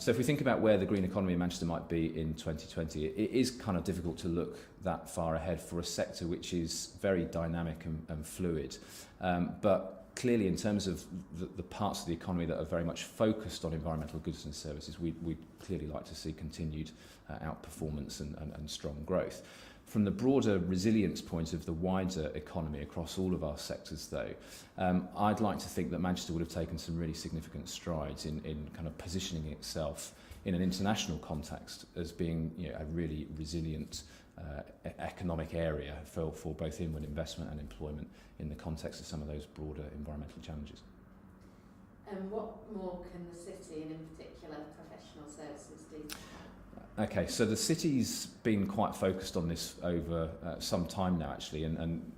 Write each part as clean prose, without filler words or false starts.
So if we think about where the green economy in Manchester might be in 2020, it is kind of difficult to look that far ahead for a sector which is very dynamic and fluid. But clearly, in terms of the parts of the economy that are very much focused on environmental goods and services, we'd clearly like to see continued outperformance and strong growth. From the broader resilience point of the wider economy across all of our sectors, though, I'd like to think that Manchester would have taken some really significant strides in kind of positioning itself in an international context as being, you know, a really resilient economic area for both inward investment and employment in the context of some of those broader environmental challenges. And what more can the city, and in particular professional services, do? Okay, so the city's been quite focused on this over some time now, actually, and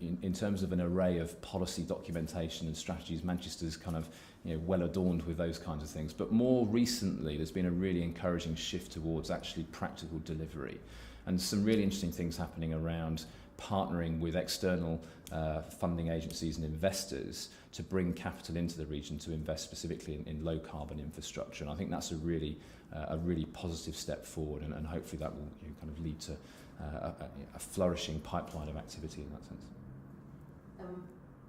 in terms of an array of policy documentation and strategies, Manchester's kind of, you know, well adorned with those kinds of things. But more recently, there's been a really encouraging shift towards actually practical delivery, and some really interesting things happening around partnering with external funding agencies and investors to bring capital into the region to invest specifically in low carbon infrastructure. And I think that's a really positive step forward, and hopefully that will, you know, kind of lead to a flourishing pipeline of activity in that sense.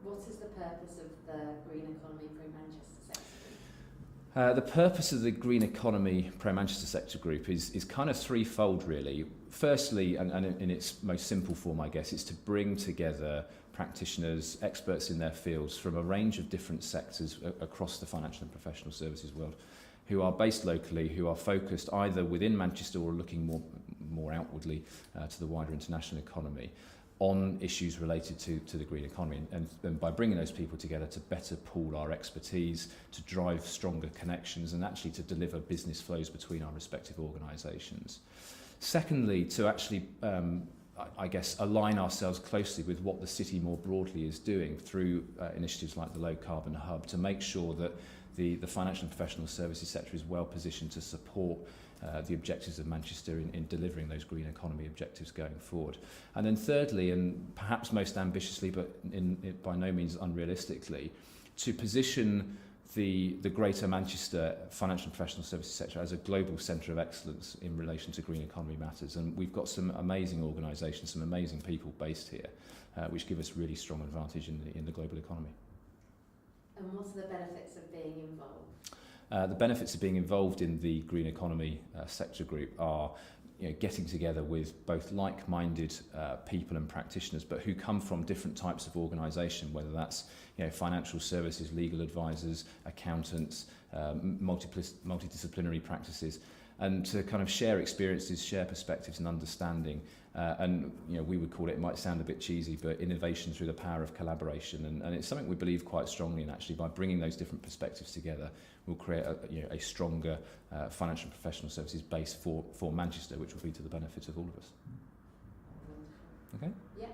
What is the purpose of the Green Economy Pro-Manchester Sector Group? The purpose of the Green Economy Pro-Manchester Sector Group is kind of threefold, really. Firstly, and in its most simple form, I guess, it's to bring together practitioners, experts in their fields from a range of different sectors across the financial and professional services world, who are based locally, who are focused either within Manchester or looking more outwardly to the wider international economy on issues related to the green economy, and by bringing those people together to better pool our expertise, to drive stronger connections, and actually to deliver business flows between our respective organisations. Secondly, to actually I guess, align ourselves closely with what the city more broadly is doing through initiatives like the Low Carbon Hub, to make sure that the financial and professional services sector is well positioned to support the objectives of Manchester in delivering those green economy objectives going forward. And then thirdly, and perhaps most ambitiously, but by no means unrealistically, to position the Greater Manchester financial and professional services sector as a global centre of excellence in relation to green economy matters. And we've got some amazing organisations, some amazing people based here, which give us really strong advantage in the global economy. And what are the benefits of being involved? The benefits of being involved in the Green Economy Sector Group are, you know, getting together with both like-minded people and practitioners, but who come from different types of organisation, whether that's, you know, financial services, legal advisors, accountants, multidisciplinary practices, and to kind of share experiences, share perspectives and understanding. And, you know, we would call it might sound a bit cheesy, but innovation through the power of collaboration. And it's something we believe quite strongly in, actually. By bringing those different perspectives together, we'll create a stronger financial and professional services base for Manchester, which will be to the benefit of all of us. Wonderful. Okay? Yeah.